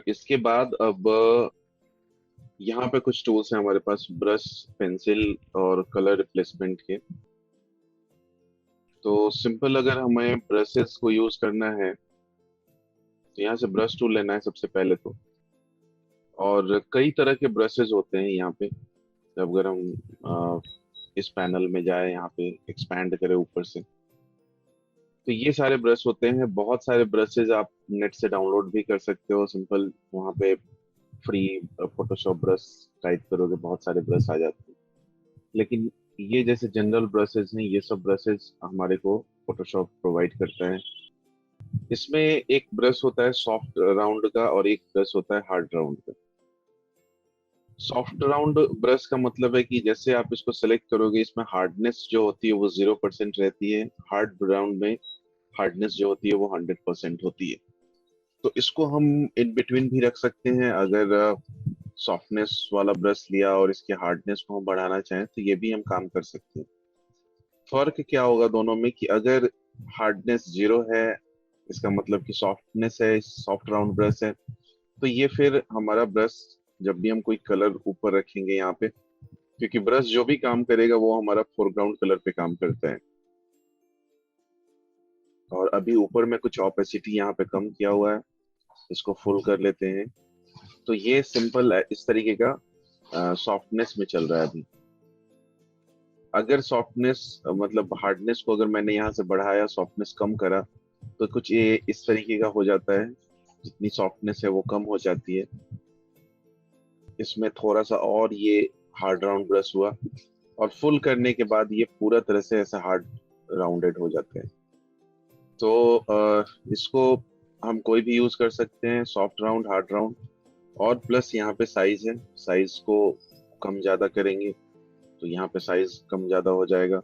इसके बाद अब यहाँ पे कुछ टूल्स हैं हमारे पास, ब्रश, पेंसिल और कलर रिप्लेसमेंट के। तो सिंपल अगर हमें ब्रशेस को यूज करना है तो यहाँ से ब्रश टूल लेना है सबसे पहले तो। और कई तरह के ब्रशेस होते हैं यहाँ पे। अगर हम इस पैनल में जाए, यहाँ पे एक्सपैंड करें ऊपर से, तो ये सारे ब्रश होते हैं। बहुत सारे ब्रशेज आप नेट से डाउनलोड भी कर सकते हो। सिंपल वहाँ पे फ्री फोटोशॉप ब्रश टाइप करोगे, बहुत सारे ब्रश आ जाते हैं। लेकिन ये जैसे जनरल ब्रशेज हैं, ये सब ब्रशेज हमारे को फोटोशॉप प्रोवाइड करता है। इसमें एक ब्रश होता है सॉफ्ट राउंड का और एक ब्रश होता है हार्ड राउंड का। सॉफ्ट राउंड ब्रश का मतलब है कि जैसे आप इसको सेलेक्ट करोगे, इसमें हार्डनेस जो होती है वो 0% रहती है। हार्ड राउंड में हार्डनेस जो होती है वो 100% होती है। तो इसको हम इन बिटवीन भी रख सकते हैं। अगर सॉफ्टनेस वाला ब्रश लिया और इसके हार्डनेस को हम बढ़ाना चाहें तो ये भी हम काम कर सकते हैं। फर्क क्या होगा दोनों में कि अगर हार्डनेस 0 है, इसका मतलब कि सॉफ्टनेस है, सॉफ्ट राउंड ब्रश है, तो ये फिर हमारा ब्रश जब भी हम कोई कलर ऊपर रखेंगे यहाँ पे, क्योंकि ब्रश जो भी काम करेगा वो हमारा फोरग्राउंड कलर पे काम करता है। और अभी ऊपर में कुछ ऑपेसिटी यहाँ पे कम किया हुआ है, इसको फुल कर लेते हैं। तो ये सिंपल इस तरीके का सॉफ्टनेस में चल रहा है अभी। अगर सॉफ्टनेस मतलब हार्डनेस को अगर मैंने यहाँ से बढ़ाया, सॉफ्टनेस कम करा, तो कुछ ये इस तरीके का हो जाता है। जितनी सॉफ्टनेस है वो कम हो जाती है। इसमें थोड़ा सा और ये हार्ड राउंड ब्रश हुआ, और फुल करने के बाद ये पूरा तरह से ऐसा हार्ड राउंडेड हो जाता है। तो इसको हम कोई भी यूज कर सकते हैं, सॉफ्ट राउंड, हार्ड राउंड। और प्लस यहाँ पे साइज है, साइज को कम ज्यादा करेंगे तो यहाँ पे साइज कम ज्यादा हो जाएगा।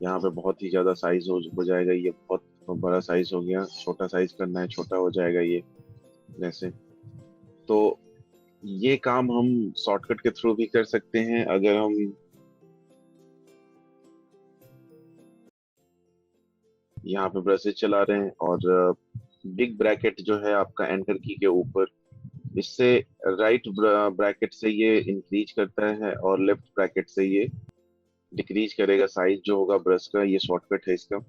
यहाँ पे बहुत ही ज्यादा साइज हो जाएगा, ये बहुत बड़ा साइज हो गया। छोटा साइज करना है, छोटा हो जाएगा ये जैसे। तो ये काम हम शॉर्टकट के थ्रू भी कर सकते हैं। अगर हम यहाँ पे ब्रशेज चला रहे हैं और बिग ब्रैकेट जो है आपका एंटर की के ऊपर, इससे राइट ब्रैकेट से ये इंक्रीज करता है और लेफ्ट ब्रैकेट से ये डिक्रीज करेगा साइज जो होगा ब्रश का। ये शॉर्टकट है इसका।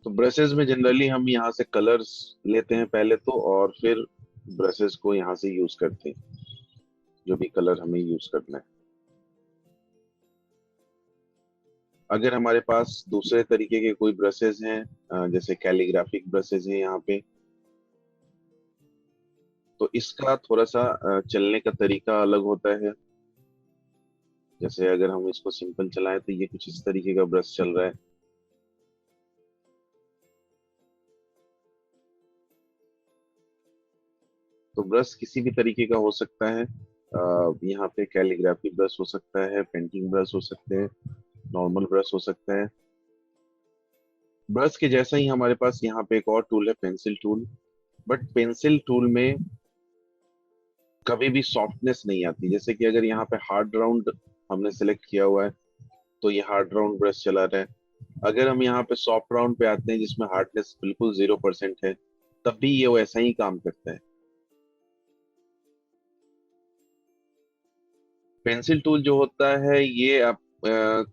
तो ब्रशेज में जनरली हम यहाँ से कलर्स लेते हैं पहले तो, और फिर ब्रशेज को यहाँ से यूज करते हैं, जो भी कलर हमें यूज करना है। अगर हमारे पास दूसरे तरीके के कोई ब्रशेज हैं, जैसे कैलीग्राफिक ब्रशेज हैं यहाँ पे, तो इसका थोड़ा सा चलने का तरीका अलग होता है। जैसे अगर हम इसको सिंपल चलाएं तो ये कुछ इस तरीके का ब्रश चल रहा है। तो ब्रश किसी भी तरीके का हो सकता है। यहाँ पे कैलीग्राफी ब्रश हो सकता है, पेंटिंग ब्रश हो सकते हैं, नॉर्मल ब्रश हो सकता है। ब्रश के जैसा ही हमारे पास यहाँ पे एक और टूल है, pencil tool. But pencil tool में कभी भी सॉफ्टनेस नहीं आती। जैसे कि अगर यहाँ पे हार्ड राउंड हमने सेलेक्ट किया हुआ है तो ये हार्ड राउंड ब्रश चला रहा है। अगर हम यहाँ पे सॉफ्ट राउंड पे आते हैं जिसमें हार्डनेस बिल्कुल 0% है, तब भी ये वैसा ही काम करता है। पेंसिल टूल जो होता है ये आप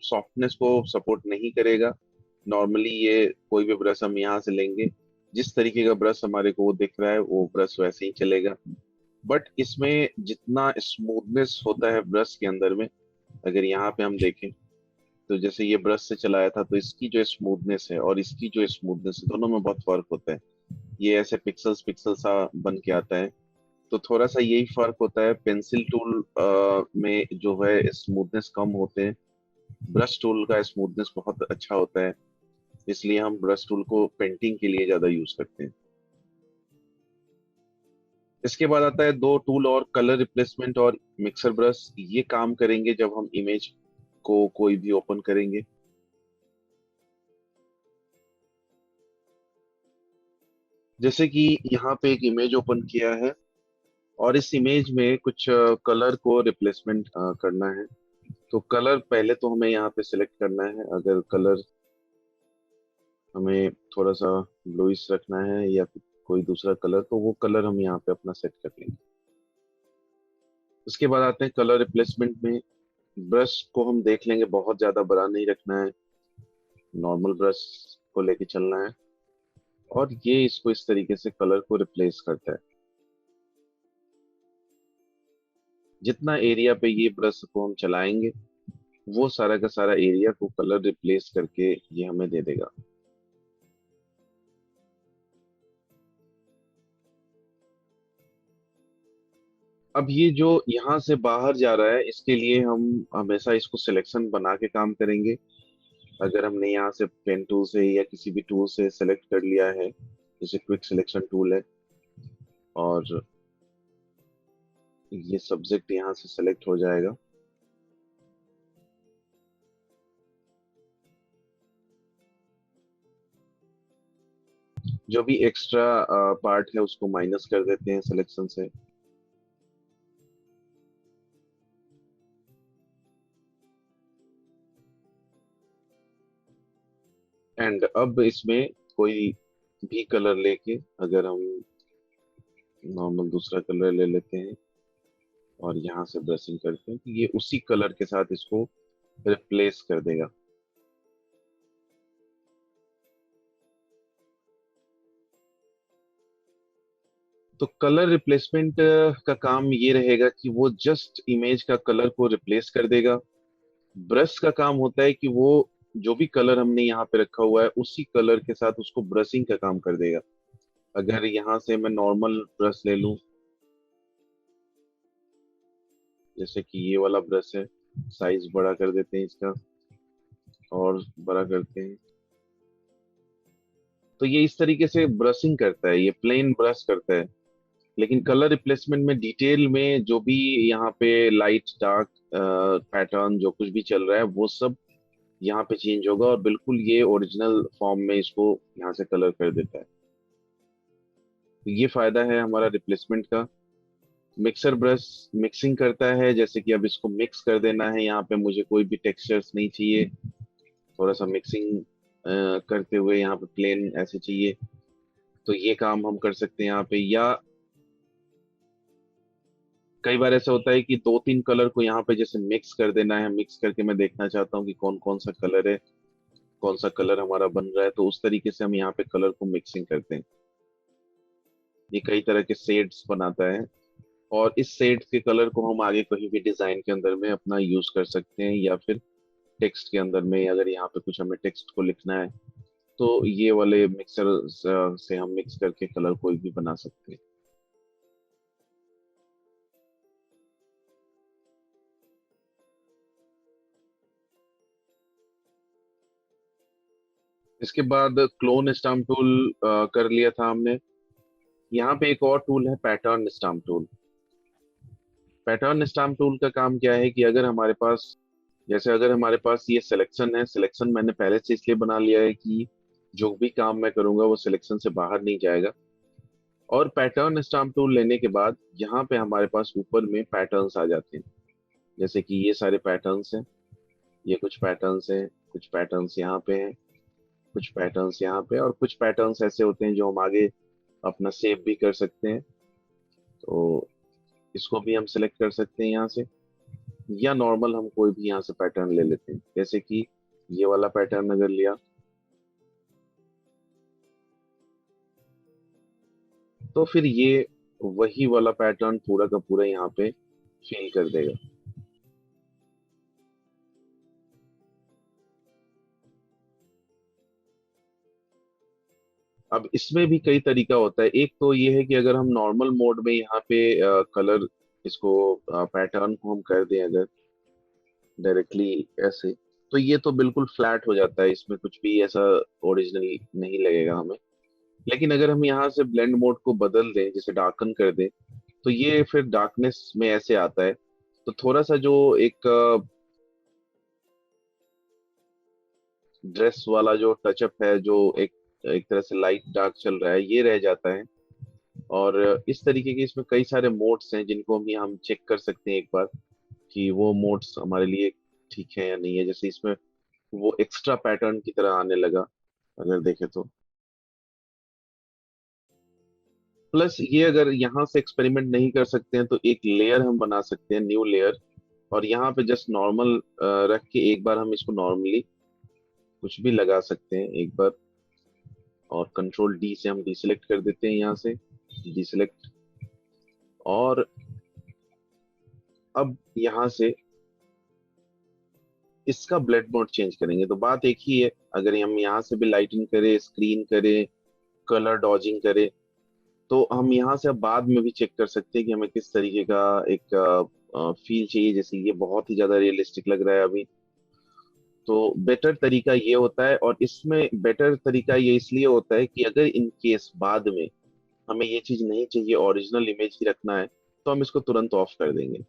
सॉफ्टनेस को सपोर्ट नहीं करेगा। नॉर्मली ये कोई भी ब्रश हम यहाँ से लेंगे, जिस तरीके का ब्रश हमारे को वो दिख रहा है वो ब्रश वैसे ही चलेगा। बट इसमें जितना स्मूथनेस होता है ब्रश के अंदर में, अगर यहाँ पे हम देखें तो जैसे ये ब्रश से चलाया था तो इसकी जो स्मूथनेस है और इसकी जो स्मूथनेस है, दोनों में बहुत फर्क होता है। ये ऐसे पिक्सल्स पिक्सल सा बन के आता है। तो थोड़ा सा यही फर्क होता है। पेंसिल टूल में जो है स्मूथनेस कम होते हैं, ब्रश टूल का स्मूथनेस बहुत अच्छा होता है। इसलिए हम ब्रश टूल को पेंटिंग के लिए ज्यादा यूज करते हैं। इसके बाद आता है दो टूल और, कलर रिप्लेसमेंट और मिक्सर ब्रश। ये काम करेंगे जब हम इमेज को कोई भी ओपन करेंगे। जैसे कि यहाँ पे एक इमेज ओपन किया है और इस इमेज में कुछ कलर को रिप्लेसमेंट करना है। तो कलर पहले तो हमें यहाँ पे सिलेक्ट करना है। अगर कलर हमें थोड़ा सा ब्लूइश रखना है या फिर कोई दूसरा कलर, तो वो कलर हम यहाँ पे अपना सेट कर लेंगे। उसके बाद आते हैं कलर रिप्लेसमेंट में। ब्रश को हम देख लेंगे, बहुत ज्यादा बड़ा नहीं रखना है, नॉर्मल ब्रश को लेके चलना है। और ये इसको इस तरीके से कलर को रिप्लेस करता है। जितना एरिया पे ये ब्रश को हम चलाएंगे, वो सारा का सारा एरिया को कलर रिप्लेस करके ये हमें दे देगा। अब ये जो यहाँ से बाहर जा रहा है, इसके लिए हम हमेशा इसको सिलेक्शन बना के काम करेंगे। अगर हमने यहाँ से पेन टूल से या किसी भी टूल से सेलेक्ट कर लिया है, जैसे क्विक सिलेक्शन टूल है, और ये सब्जेक्ट यहाँ से सेलेक्ट हो जाएगा। जो भी एक्स्ट्रा पार्ट है उसको माइनस कर देते हैं सिलेक्शन से। एंड अब इसमें कोई भी कलर लेके, अगर हम नॉर्मल दूसरा कलर ले लेते हैं और यहाँ से ब्रशिंग करते हैं, तो ये उसी कलर के साथ इसको रिप्लेस कर देगा। तो कलर रिप्लेसमेंट का काम ये रहेगा कि वो जस्ट इमेज का कलर को रिप्लेस कर देगा। ब्रश का काम होता है कि वो जो भी कलर हमने यहाँ पे रखा हुआ है उसी कलर के साथ उसको ब्रशिंग का काम कर देगा। अगर यहाँ से मैं नॉर्मल ब्रश ले लूं, जैसे कि ये वाला ब्रश है, साइज बड़ा कर देते हैं इसका, और बड़ा करते हैं, तो ये इस तरीके से ब्रशिंग करता है, ये प्लेन ब्रश करता है। लेकिन कलर रिप्लेसमेंट में डिटेल में जो भी यहाँ पे लाइट डार्क पैटर्न जो कुछ भी चल रहा है वो सब यहाँ पे चेंज होगा, और बिल्कुल ये ओरिजिनल फॉर्म में इसको यहाँ से कलर कर देता है। तो ये फायदा है हमारा रिप्लेसमेंट का। मिक्सर ब्रश मिक्सिंग करता है, जैसे कि अब इसको मिक्स कर देना है, यहाँ पे मुझे कोई भी टेक्सचर्स नहीं चाहिए, थोड़ा सा मिक्सिंग करते हुए यहाँ पे प्लेन ऐसे चाहिए, तो ये काम हम कर सकते हैं यहाँ पे। या कई बार ऐसा होता है कि दो तीन कलर को यहाँ पे जैसे मिक्स कर देना है, मिक्स करके मैं देखना चाहता हूँ कि कौन कौन सा कलर है, कौन सा कलर हमारा बन रहा है, तो उस तरीके से हम यहाँ पे कलर को मिक्सिंग करते हैं। ये कई तरह के शेड्स बनाता है, और इस शेड्स के कलर को हम आगे कहीं भी डिजाइन के अंदर में अपना यूज कर सकते हैं, या फिर टेक्स्ट के अंदर में अगर यहाँ पे कुछ हमें टेक्स्ट को लिखना है, तो ये वाले मिक्सर से हम मिक्स करके कलर कोई भी बना सकते हैं। इसके बाद क्लोन स्टाम्प टूल कर लिया था हमने। यहाँ पे एक और टूल है pattern stamp tool. Pattern stamp tool का काम क्या है कि अगर हमारे पास, जैसे अगर हमारे पास ये सिलेक्शन है, सिलेक्शन मैंने पहले से इसलिए बना लिया है कि जो भी काम मैं करूंगा वो सिलेक्शन से बाहर नहीं जाएगा। और पैटर्न स्टाम्प टूल लेने के बाद यहाँ पे हमारे पास ऊपर में पैटर्न्स आ जाते हैं, जैसे कि ये सारे पैटर्न्स हैं, ये कुछ पैटर्न्स हैं, कुछ पैटर्न्स यहाँ पे हैं, कुछ पैटर्न्स यहाँ पे, और कुछ पैटर्न्स ऐसे होते हैं जो हम आगे अपना सेव भी कर सकते हैं। तो इसको भी हम सिलेक्ट कर सकते हैं यहाँ से, या नॉर्मल हम कोई भी यहाँ से पैटर्न ले लेते हैं, जैसे कि ये वाला पैटर्न अगर लिया, तो फिर ये वही वाला पैटर्न पूरा का पूरा यहाँ पे फिल कर देगा। अब इसमें भी कई तरीका होता है। एक तो ये है कि अगर हम नॉर्मल मोड में यहाँ पे कलर, इसको पैटर्न को हम कर दें अगर डायरेक्टली ऐसे, तो ये तो बिल्कुल फ्लैट हो जाता है, इसमें कुछ भी ऐसा ओरिजिनल नहीं लगेगा हमें। लेकिन अगर हम यहाँ से ब्लेंड मोड को बदल दें, जैसे डार्कन कर दें, तो ये फिर डार्कनेस में ऐसे आता है। तो थोड़ा सा जो एक ड्रेस वाला जो टचअप है, जो एक एक तरह से लाइट डार्क चल रहा है, ये रह जाता है। और इस तरीके के इसमें कई सारे मोड्स हैं जिनको हम चेक कर सकते हैं एक बार, कि वो मोड्स हमारे लिए ठीक है या नहीं है। जैसे इसमें वो एक्स्ट्रा पैटर्न की तरह आने लगा, अगर देखें तो। प्लस ये अगर यहाँ से एक्सपेरिमेंट नहीं कर सकते हैं तो एक लेयर हम बना सकते हैं, न्यू लेयर। और यहाँ पे जस्ट नॉर्मल रख के एक बार हम इसको नॉर्मली कुछ भी लगा सकते हैं एक बार। और कंट्रोल डी से हम डिसेलेक्ट कर देते हैं यहाँ से, डिसेलेक्ट। और अब यहाँ से इसका ब्लेंड मोड चेंज करेंगे तो बात एक ही है। अगर हम यहाँ से भी लाइटिंग करें, स्क्रीन करें, कलर डॉजिंग करें, तो हम यहाँ से अब बाद में भी चेक कर सकते हैं कि हमें किस तरीके का एक फील चाहिए। जैसे ये बहुत ही ज्यादा रियलिस्टिक लग रहा है अभी, तो बेटर तरीका ये होता है। और इसमें बेटर तरीका ये इसलिए होता है कि अगर इन केस बाद में हमें ये चीज नहीं चाहिए, ओरिजिनल इमेज ही रखना है, तो हम इसको तुरंत ऑफ कर देंगे।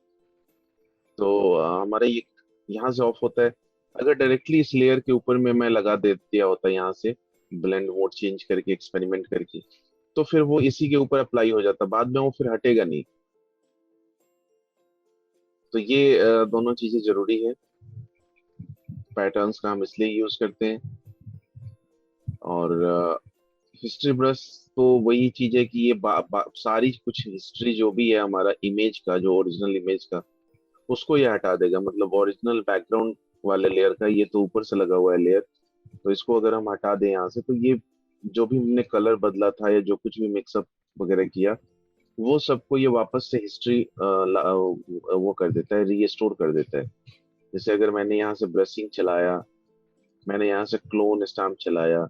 तो हमारा ये यहाँ से ऑफ होता है। अगर डायरेक्टली इस लेयर के ऊपर में मैं लगा दे दिया होता यहाँ से, ब्लेंड मोड चेंज करके, एक्सपेरिमेंट करके, तो फिर वो इसी के ऊपर अप्लाई हो जाता, बाद में वो फिर हटेगा नहीं। तो ये दोनों चीजें जरूरी है। पैटर्न्स का हम इसलिए यूज करते हैं। और हिस्ट्री ब्रश तो वही चीज है कि ये सारी कुछ हिस्ट्री जो भी है हमारा इमेज का, जो ओरिजिनल इमेज का, उसको ये हटा देगा। मतलब ओरिजिनल बैकग्राउंड वाले लेयर का, ये तो ऊपर से लगा हुआ है लेयर, तो इसको अगर हम हटा दें यहाँ से, तो ये जो भी हमने कलर बदला था या जो कुछ भी मिक्सअप वगैरह किया, वो सबको ये वापस से हिस्ट्री वो कर देता है, रीस्टोर कर देता है। जैसे अगर मैंने यहाँ से ब्रशिंग चलाया, मैंने यहाँ से क्लोन स्टाम्प चलाया,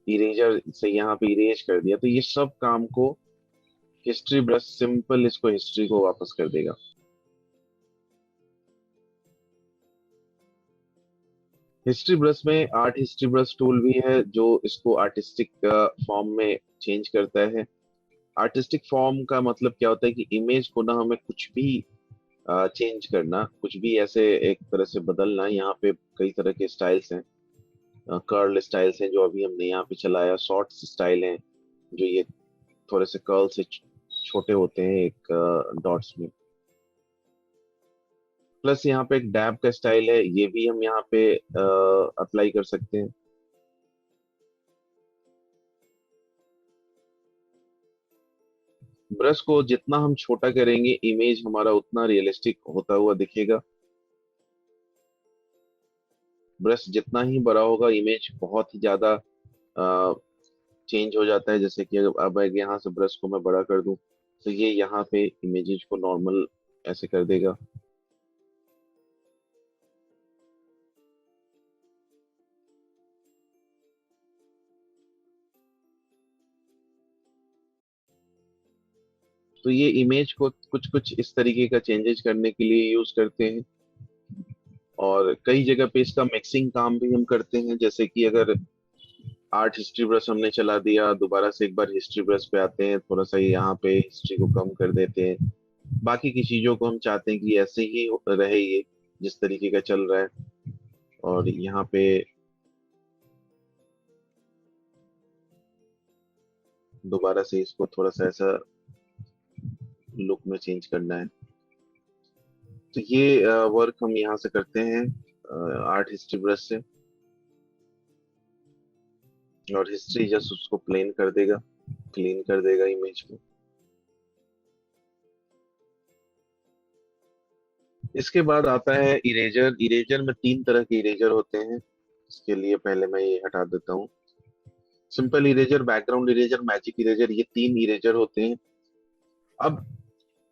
इरेजर से यहाँ पे इरेज कर दिया, तो ये सब काम को हिस्ट्री ब्रश सिंपल इसको हिस्ट्री को वापस कर देगा। हिस्ट्री ब्रश में आर्ट हिस्ट्री ब्रश टूल भी है जो इसको आर्टिस्टिक फॉर्म में चेंज करता है। आर्टिस्टिक फॉर्म का मतलब क्या होता है कि इमेज को ना हमें कुछ भी चेंज करना, कुछ भी ऐसे एक तरह से बदलना। यहाँ पे कई तरह के स्टाइल्स हैं, कर्ल स्टाइल्स हैं जो अभी हमने यहाँ पे चलाया, शॉर्ट्स स्टाइल हैं जो ये थोड़े से कर्ल से छोटे होते हैं एक डॉट्स में। प्लस यहाँ पे एक डैब का स्टाइल है, ये भी हम यहाँ पे अप्लाई कर सकते हैं। ब्रश को जितना हम छोटा करेंगे, इमेज हमारा उतना रियलिस्टिक होता हुआ दिखेगा। ब्रश जितना ही बड़ा होगा, इमेज बहुत ही ज्यादा चेंज हो जाता है। जैसे कि अब अगर यहाँ से ब्रश को मैं बड़ा कर दूं, तो ये यहाँ पे इमेजेस को नॉर्मल ऐसे कर देगा। तो ये इमेज को कुछ कुछ इस तरीके का चेंजेस करने के लिए यूज करते हैं। और कई जगह पे इसका मिक्सिंग काम भी हम करते हैं। जैसे कि अगर आर्ट हिस्ट्री ब्रश हमने चला दिया, दोबारा से एक बार हिस्ट्री ब्रश पे आते हैं, थोड़ा सा यहाँ पे हिस्ट्री को कम कर देते हैं, बाकी की चीजों को हम चाहते हैं कि ऐसे ही रहे ये जिस तरीके का चल रहा है। और यहाँ पे दोबारा से इसको थोड़ा सा ऐसा लुक में चेंज करना है। तो ये वर्क हम यहाँ से करते हैं आर्ट हिस्ट्री ब्रश से। और हिस्ट्री जस्ट उसको प्लेन कर देगा, क्लीन कर देगा इमेज को। इसके बाद आता है इरेजर। इरेजर में तीन तरह के इरेजर होते हैं। इसके लिए पहले मैं ये हटा देता हूँ। Simple eraser, background eraser, magic eraser, ये तीन इरेजर होते हैं। अब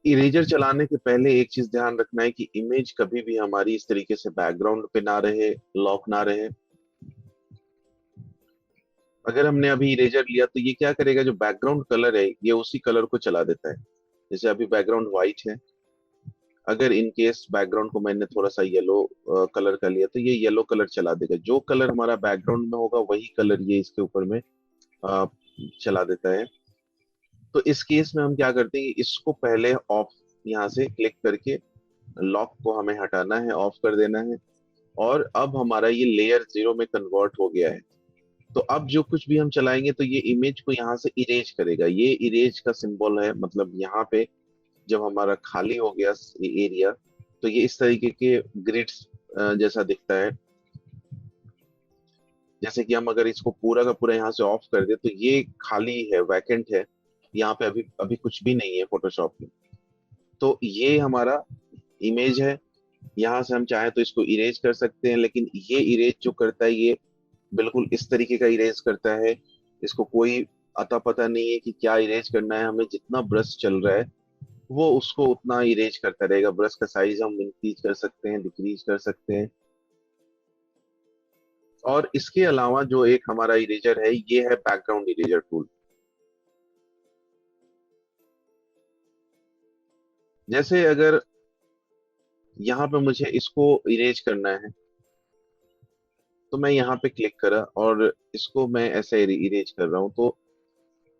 इरेजर चलाने के पहले एक चीज ध्यान रखना है कि इमेज कभी भी हमारी इस तरीके से बैकग्राउंड पे ना रहे, लॉक ना रहे। अगर हमने अभी इरेजर लिया तो ये क्या करेगा, जो बैकग्राउंड कलर है ये उसी कलर को चला देता है। जैसे अभी बैकग्राउंड व्हाइट है, अगर इन केस बैकग्राउंड को मैंने थोड़ा सा येलो कलर का लिया, तो ये येलो कलर चला देगा। जो कलर हमारा बैकग्राउंड में होगा वही कलर ये इसके ऊपर में अ, चला देता है। तो इस केस में हम क्या करते हैं, इसको पहले ऑफ, यहाँ से क्लिक करके लॉक को हमें हटाना है, ऑफ कर देना है। और अब हमारा ये लेयर जीरो में कन्वर्ट हो गया है। तो अब जो कुछ भी हम चलाएंगे तो ये इमेज को यहाँ से इरेज करेगा। ये इरेज का सिंबल है, मतलब यहाँ पे जब हमारा खाली हो गया एरिया, तो ये इस तरीके के ग्रिड्स जैसा दिखता है। जैसे कि हम अगर इसको पूरा का पूरा यहाँ से ऑफ कर दे तो ये खाली है, वैकेंट है, यहाँ पे अभी अभी कुछ भी नहीं है फोटोशॉप में। तो ये हमारा इमेज है। यहाँ से हम चाहे तो इसको इरेज कर सकते हैं, लेकिन ये इरेज जो करता है ये बिल्कुल इस तरीके का इरेज करता है। इसको कोई अता पता नहीं है कि क्या इरेज करना है, हमें जितना ब्रश चल रहा है वो उसको उतना इरेज करता रहेगा। ब्रश का साइज हम इंक्रीज कर सकते हैं, डिक्रीज कर सकते हैं। और इसके अलावा जो एक हमारा इरेजर है, ये है बैकग्राउंड इरेजर टूल। जैसे अगर यहाँ पे मुझे इसको इरेज करना है तो मैं यहाँ पे क्लिक करा और इसको मैं ऐसे इरेज कर रहा हूँ, तो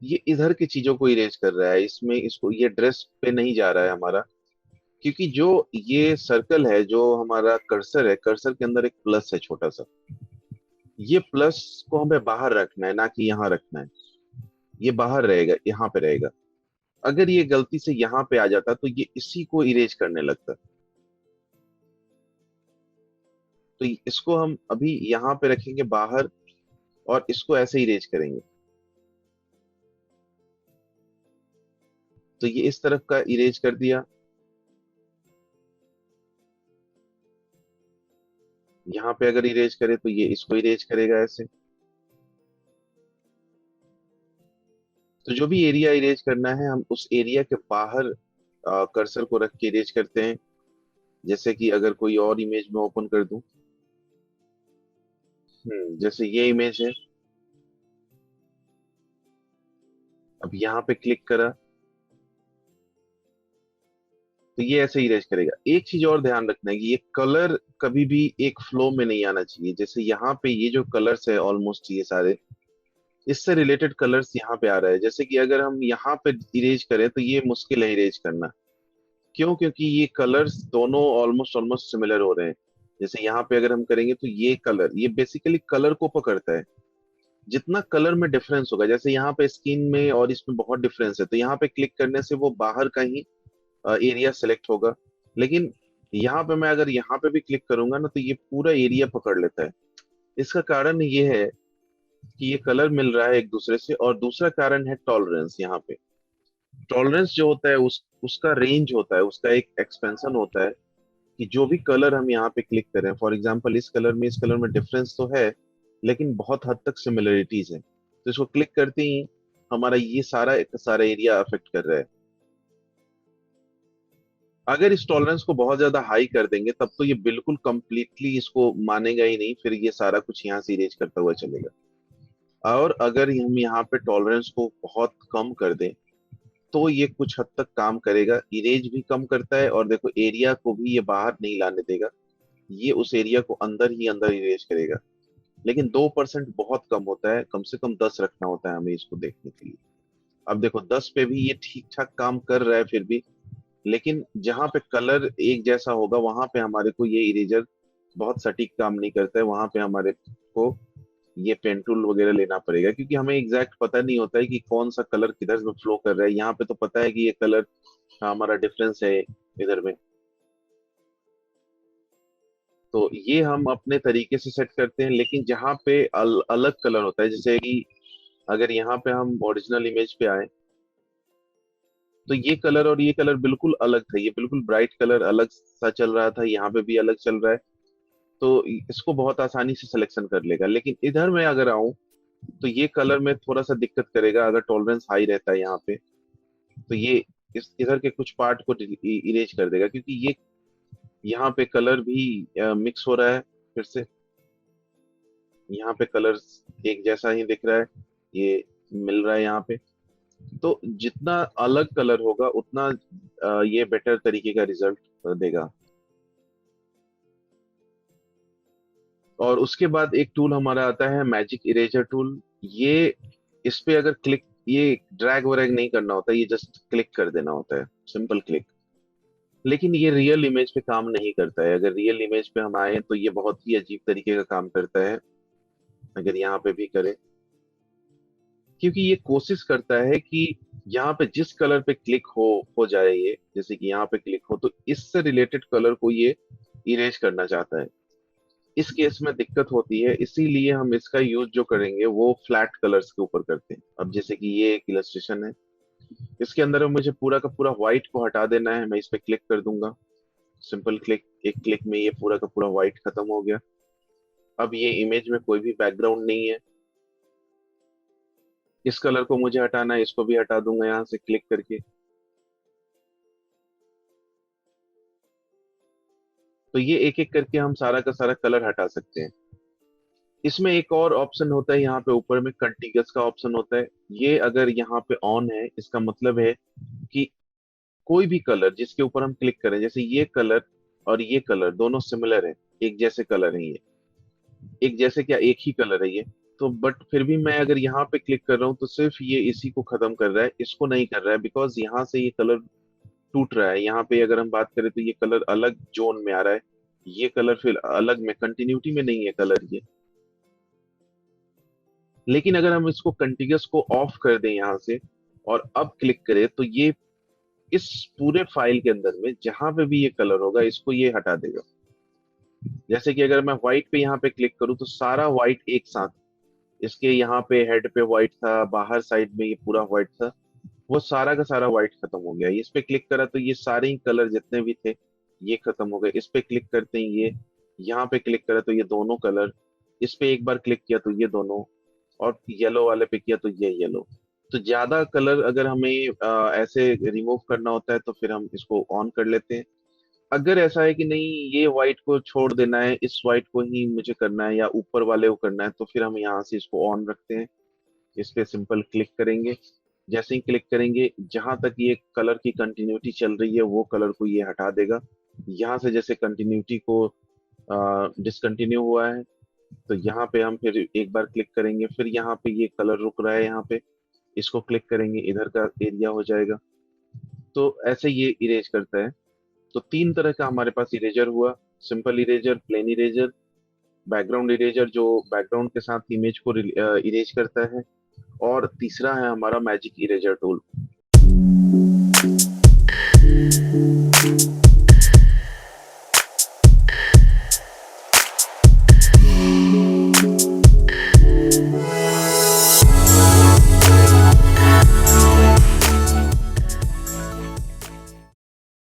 ये इधर की चीजों को इरेज कर रहा है, इसमें इसको ये ड्रेस पे नहीं जा रहा है हमारा। क्योंकि जो ये सर्कल है, जो हमारा कर्सर है, कर्सर के अंदर एक प्लस है छोटा सा। ये प्लस को हमें बाहर रखना है, ना कि यहाँ रखना है। ये बाहर रहेगा, यहाँ पे रहेगा। अगर ये गलती से यहाँ पे आ जाता तो ये इसी को इरेज करने लगता। तो इसको हम अभी यहाँ पे रखेंगे बाहर, और इसको ऐसे इरेज करेंगे। तो ये इस तरफ का इरेज कर दिया। यहाँ पे अगर इरेज करे तो ये इसको इरेज करेगा ऐसे। तो जो भी एरिया इरेज करना है हम उस एरिया के बाहर कर्सर को रख के इरेज करते हैं। जैसे कि अगर कोई और इमेज में ओपन कर दूं, जैसे ये इमेज है, अब यहाँ पे क्लिक करा तो ये ऐसे इरेज करेगा। एक चीज और ध्यान रखना है कि ये कलर कभी भी एक फ्लो में नहीं आना चाहिए। जैसे यहाँ पे ये जो कलर्स है ऑलमोस्ट ये सारे, इससे रिलेटेड कलर्स यहाँ पे आ रहा है। जैसे कि अगर हम यहाँ पे इरेज करें तो ये मुश्किल है इरेज करना। क्यों? क्योंकि ये कलर्स दोनों ऑलमोस्ट ऑलमोस्ट सिमिलर हो रहे हैं। जैसे यहाँ पे अगर हम करेंगे तो ये कलर, ये बेसिकली कलर को पकड़ता है। जितना कलर में डिफरेंस होगा, जैसे यहाँ पे स्किन में और इसमें बहुत डिफरेंस है, तो यहाँ पे क्लिक करने से वो बाहर का ही एरिया सेलेक्ट होगा। लेकिन यहाँ पे मैं अगर यहाँ पे भी क्लिक करूंगा ना तो ये पूरा एरिया पकड़ लेता है। इसका कारण ये है कि ये कलर मिल रहा है एक दूसरे से, और दूसरा कारण है टॉलरेंस। यहाँ पे टॉलरेंस जो होता है उसका रेंज होता है, उसका एक एक्सपेंशन होता है कि जो भी कलर हम यहाँ पे क्लिक करें, फॉर एग्जांपल इस कलर में इस कलर में डिफरेंस तो है, लेकिन बहुत हद तक सिमिलरिटीज है। तो इसको क्लिक करते ही हमारा ये सारा एरिया अफेक्ट कर रहा है। अगर इस टॉलरेंस को बहुत ज्यादा हाई कर देंगे तब तो ये बिल्कुल कंप्लीटली इसको मानेगा ही नहीं, फिर ये सारा कुछ यहाँ से इरेज करता हुआ चलेगा। और अगर हम यहाँ पे टॉलरेंस को बहुत कम कर दें तो ये कुछ हद तक काम करेगा, इरेज भी कम करता है, और देखो एरिया को भी ये बाहर नहीं लाने देगा। ये उस एरिया को अंदर ही अंदर इरेज करेगा। लेकिन 2% बहुत कम होता है, कम से कम 10 रखना होता है हमें इसको देखने के लिए। अब देखो 10 पे भी ये ठीक ठाक काम कर रहा है फिर भी। लेकिन जहां पे कलर एक जैसा होगा वहां पे हमारे को ये इरेजर बहुत सटीक काम नहीं करता है। वहां पे हमारे को ये पेन टूल वगैरह लेना पड़ेगा, क्योंकि हमें एग्जैक्ट पता नहीं होता है कि कौन सा कलर किधर में फ्लो कर रहा है। यहाँ पे तो पता है कि ये कलर हमारा डिफरेंस है इधर में। तो ये हम अपने तरीके से सेट करते हैं। लेकिन जहाँ पे अलग कलर होता है, जैसे कि अगर यहाँ पे हम ओरिजिनल इमेज पे आए तो ये कलर और ये कलर बिल्कुल अलग था। ये बिल्कुल ब्राइट कलर अलग सा चल रहा था, यहाँ पे भी अलग चल रहा है। तो इसको बहुत आसानी से सिलेक्शन कर लेगा। लेकिन इधर मैं अगर आऊं तो ये कलर में थोड़ा सा दिक्कत करेगा। अगर टॉलरेंस हाई रहता है यहाँ पे तो ये इस इधर के कुछ पार्ट को इरेज कर देगा, क्योंकि ये यहाँ पे कलर भी मिक्स हो रहा है फिर से। यहाँ पे कलर्स एक जैसा ही दिख रहा है, ये मिल रहा है यहाँ पे। तो जितना अलग कलर होगा उतना ये बेटर तरीके का रिजल्ट देगा। और उसके बाद एक टूल हमारा आता है मैजिक इरेजर टूल। ये इस पे अगर क्लिक, ये ड्रैग वैग नहीं करना होता, ये जस्ट क्लिक कर देना होता है, सिंपल क्लिक। लेकिन ये रियल इमेज पे काम नहीं करता है। अगर रियल इमेज पे हम आए तो ये बहुत ही अजीब तरीके का काम करता है। अगर यहाँ पे भी करें, क्योंकि ये कोशिश करता है कि यहाँ पे जिस कलर पे क्लिक हो जाए, ये जैसे कि यहाँ पे क्लिक हो तो इससे रिलेटेड कलर को ये इरेज करना चाहता है। इस केस में दिक्कत होती है, इसीलिए हम इसका यूज जो करेंगे वो फ्लैट कलर्स के ऊपर करते हैं। अब जैसे कि ये एक इलस्ट्रेशन है, इसके अंदर में मुझे पूरा का पूरा व्हाइट को हटा देना है, मैं इस पे क्लिक कर दूंगा। सिंपल क्लिक, एक क्लिक में ये पूरा का पूरा व्हाइट खत्म हो गया। अब ये इमेज में कोई भी बैकग्राउंड नहीं है। इस कलर को मुझे हटाना है, इसको भी हटा दूंगा यहाँ से क्लिक करके। तो ये एक एक करके हम सारा का सारा कलर हटा सकते हैं। इसमें एक और ऑप्शन होता है, यहाँ पे ऊपर में कंटीगस का ऑप्शन होता है। ये अगर यहाँ पे ऑन है, इसका मतलब है कि कोई भी कलर जिसके ऊपर हम क्लिक करें, जैसे ये कलर और ये कलर दोनों सिमिलर है, एक जैसे कलर है ये, एक जैसे क्या, एक ही कलर है ये। तो बट फिर भी मैं अगर यहाँ पे क्लिक कर रहा हूँ तो सिर्फ ये इसी को खत्म कर रहा है, इसको नहीं कर रहा है, बिकॉज यहाँ से ये कलर टूट रहा है। यहाँ पे अगर हम बात करें तो ये कलर अलग जोन में आ रहा है, ये कलर फिर अलग में, कंटिन्यूटी में नहीं है कलर ये। लेकिन अगर हम इसको कंटिन्यूस को ऑफ कर दें यहाँ से और अब क्लिक करें तो ये इस पूरे फाइल के अंदर में जहां पे भी ये कलर होगा इसको ये हटा देगा। जैसे कि अगर मैं व्हाइट पे यहाँ पे क्लिक करूँ तो सारा व्हाइट एक साथ, इसके यहाँ पे हेड पे व्हाइट था, बाहर साइड में ये पूरा व्हाइट था, वो सारा का सारा व्हाइट खत्म हो गया। इस पे क्लिक करा तो ये सारे ही कलर जितने भी थे ये खत्म हो गए। इस पे क्लिक करते ही ये, यहाँ पे क्लिक करा तो ये दोनों कलर, इस पे एक बार क्लिक किया तो ये दोनों, और येलो वाले पे किया तो ये येलो। तो ज्यादा कलर अगर हमें ऐसे रिमूव करना होता है तो फिर हम इसको ऑन कर लेते हैं। अगर ऐसा है कि नहीं ये व्हाइट को छोड़ देना है, इस व्हाइट को ही मुझे करना है या ऊपर वाले को करना है, तो फिर हम यहाँ से इसको ऑन रखते हैं। इस पे सिंपल क्लिक करेंगे, जैसे ही क्लिक करेंगे जहां तक ये कलर की कंटिन्यूटी चल रही है वो कलर को ये हटा देगा। यहाँ से जैसे कंटिन्यूटी को डिसकंटिन्यू हुआ है तो यहाँ पे हम फिर एक बार क्लिक करेंगे, फिर यहाँ पे ये कलर रुक रहा है, यहाँ पे इसको क्लिक करेंगे, इधर का एरिया हो जाएगा। तो ऐसे ये इरेज करता है। तो तीन तरह का हमारे पास इरेजर हुआ: simple eraser, plain eraser, background eraser जो बैकग्राउंड के साथ इमेज को इरेज करता है, और तीसरा है हमारा मैजिक इरेजर टूल।